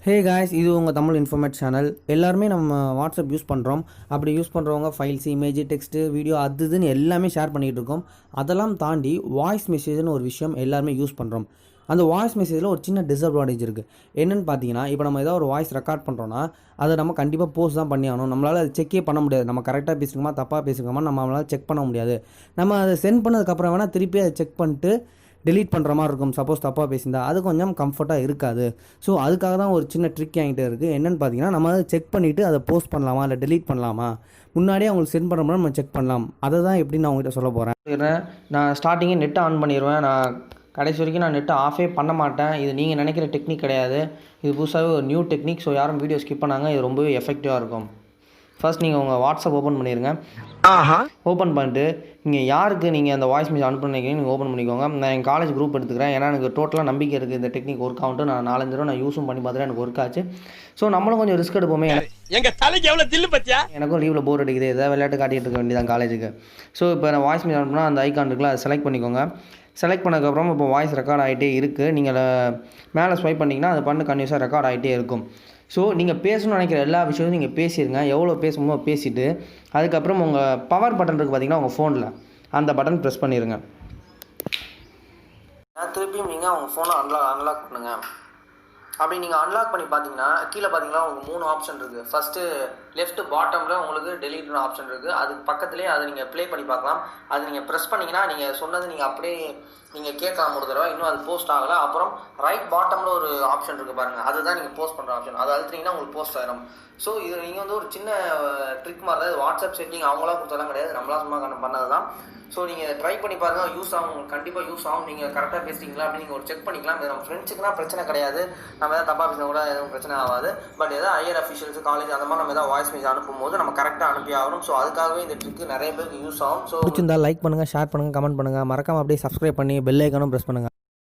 Hey guys, இது உங்கள் Tamil இன்ஃபர்மேட் channel. எல்லாருமே நம்ம வாட்ஸ்அப் யூஸ் பண்ணுறோம். அப்படி யூஸ் பண்ணுறவங்க ஃபைல்ஸ், இமேஜ், டெக்ஸ்ட்டு, வீடியோ அது இதுன்னு எல்லாமே ஷேர் பண்ணிகிட்டு இருக்கோம். அதெல்லாம் தாண்டி வாய்ஸ் மெசேஜ்னு ஒரு விஷயம் எல்லாருமே யூஸ் பண்ணுறோம். அந்த வாய்ஸ் மெசேஜில் ஒரு சின்ன டிஸ்அட்வான்டேஜ் இருக்குது. என்னென்னு பார்த்தீங்கன்னா, இப்போ நம்ம ஏதாவது ஒரு வாய்ஸ் ரெக்கார்ட் பண்ணுறோன்னா அதை நம்ம கண்டிப்பாக போஸ்ட் தான் பண்ணி ஆகணும். நம்மளால் அதை செக்கே பண்ண முடியாது. நம்ம கரெக்டாக பேசுகிறோமா தப்பாக பேசுகிறோமா நம்மளால் செக் பண்ண முடியாது. நம்ம அதை சென்ட் பண்ணதுக்கப்புறம் வேணால் திருப்பி அதை செக் பண்ணிட்டு டெலீட் பண்ணுற மாதிரி இருக்கும். சப்போஸ் தப்பாக பேசியிருந்தா அது கொஞ்சம் கம்ஃபர்ட்டாக இருக்காது. ஸோ அதுக்காக தான் ஒரு சின்ன ட்ரிக் என்கிட்ட இருக்குது. என்னென்னு பார்த்தீங்கன்னா, நம்ம அதை செக் பண்ணிவிட்டு அதை போஸ்ட் பண்ணலாமா இல்லை டெலீட் பண்ணலாமா, முன்னாடியே அவங்களுக்கு சென்ட் பண்ணுற மாதிரி நம்ம செக் பண்ணலாம். அதை தான் எப்படின்னு நான் உங்கள்கிட்ட சொல்ல போகிறேன். நான் ஸ்டார்டிங்கே நெட்டை ஆன் பண்ணிடுவேன். நான் கடைசி வரைக்கும் நான் நெட்டை ஆஃபே பண்ண மாட்டேன். இது நீங்கள் நினைக்கிற டெக்னிக் கிடையாது. இது புதுசாகவே ஒரு நியூ டெக்னிக். ஸோ யாரும் வீடியோ ஸ்கிப் பண்ணாங்க. இது ரொம்பவே எஃபெக்டிவாக இருக்கும். ஃபர்ஸ்ட் நீங்கள் உங்கள் வாட்ஸ்அப் ஓப்பன் பண்ணிடுங்க. ஓப்பன் பண்ணிட்டு நீங்கள் யாருக்கு நீங்கள் அந்த வாய்ஸ் மெசேஜ் அனுப்புனீங்க நீங்கள் ஓப்பன் பண்ணிக்கோங்க. நான் என் காலேஜ் குரூப் எடுத்துக்கிறேன். ஏன்னா எனக்கு டோட்டலாக நம்பிக்கை இருக்குது இந்த டெக்னிக் ஒர்க் ஆகும்ட்டு. நான் 4-5 தடவை நான் யூஸும் பண்ணி பார்த்துட்டு எனக்கு ஒர்க் ஆச்சு. ஸோ நம்மளும் கொஞ்சம் ரிஸ்க் எடுப்போமே. எங்கள் தலைக்கு எவ்வளோ தில்லு பத்தியா, எனக்கும் லீவில் போர் அடிக்குது, எதாவது விளையாட்டு காட்டிகிட்டு இருக்க வேண்டியதான் காலேஜுக்கு. ஸோ இப்போ நான் வாய்ஸ் மெசேஜ் அனுப்புனா அந்த ஐக்கான் இருக்குல்ல, அதை செலக்ட் பண்ணிக்கோங்க. செலக்ட் பண்ணதுக்கப்புறம் இப்போ வாய்ஸ் ரெக்கார்ட் ஆகிட்டே இருக்குது. நீங்கள் மேலே ஸ்வைப் பண்ணிங்கன்னா அது பண்ணு கன்யூஸாக ரெக்கார்ட் ஆகிட்டே இருக்கும். ஸோ நீங்கள் பேசணும்னு நினைக்கிற எல்லா விஷயத்தையும் நீங்கள் பேசிடுங்க. எவ்வளோ பேசணுமோ பேசிவிட்டு அதுக்கப்புறம் உங்கள் பவர் பட்டன் இருக்குது பார்த்தீங்கன்னா உங்கள் ஃபோனில், அந்த பட்டன் ப்ரெஸ் பண்ணிடுங்க. திருப்பியும் நீங்கள் உங்கள் ஃபோனை அன்லாக் பண்ணுங்கள். அப்படி நீங்கள் அன்லாக் பண்ணி பார்த்தீங்கன்னா கீழே பார்த்தீங்கன்னா உங்களுக்கு 3 ஆப்ஷன் இருக்குது. ஃபஸ்ட்டு லெஃப்ட் பாட்டமில் உங்களுக்கு டெலீட்னு ஆப்ஷன் இருக்குது. அதுக்கு பக்கத்துலேயே அதை நீங்கள் ப்ளே பண்ணி பார்க்கலாம். அது நீங்கள் ப்ரெஸ் பண்ணிங்கன்னா நீங்கள் சொன்னது நீங்கள் அப்படியே நீங்கள் கேட்கலாம் ஒரு தடவை. இன்னும் அது போஸ்ட் ஆகலை. அப்புறம் ரைட் பாட்டமில் ஒரு ஆப்ஷன் இருக்குது பாருங்கள், அதுதான் நீங்கள் போஸ்ட் பண்ணுற ஆப்ஷன். அதை அழுத்தினீங்கன்னா உங்களுக்கு போஸ்ட் ஆகிடும். ஸோ இது நீங்கள் வந்து ஒரு சின்ன ட்ரிக் மாதிரி தான். வாட்ஸ்அப் செட்டிங் அவங்களாம் கொடுத்தலாம் கிடையாது, நம்மளா சும்மா பண்ணது தான். ஸோ நீங்கள் ட்ரை பண்ணி பாருங்கள், யூஸ் ஆகும், உங்களுக்கு கண்டிப்பாக யூஸ் ஆகும். நீங்கள் கரெக்டாக பேசுகிறீங்களா அப்படின்னு நீங்கள் ஒரு செக் பண்ணிக்கலாம். இது நம்ம ஃப்ரெண்ட்ஸுக்குனா பிரச்சனை கிடையாது. நம்ம எதாவது தப்பாக பேசினா கூட எதுவும் பிரச்சனை ஆகாது. பட் எதாவது ஹையர் அஃபிஷியல்ஸ், காலேஜ் அந்த மாதிரி நம்ம எதாவது வாய்ஸ் மெசேஜ் அனுப்பும்போது நம்ம கரெக்டாக அனுப்பி ஆகணும். ஸோ அதுக்காகவே இந்த ட்ரிக் நிறைய பேருக்கு யூஸ் ஆகும். ஸோ பிடிச்சிருந்தா லைக் பண்ணுங்கள், ஷேர் பண்ணுங்கள், கமெண்ட் பண்ணுங்கள். மறக்காமல் அப்படியே சப்ஸ்கிரைப் பண்ணி பெல் ஐக்கானும் ப்ரெஸ் பண்ணுங்கள்.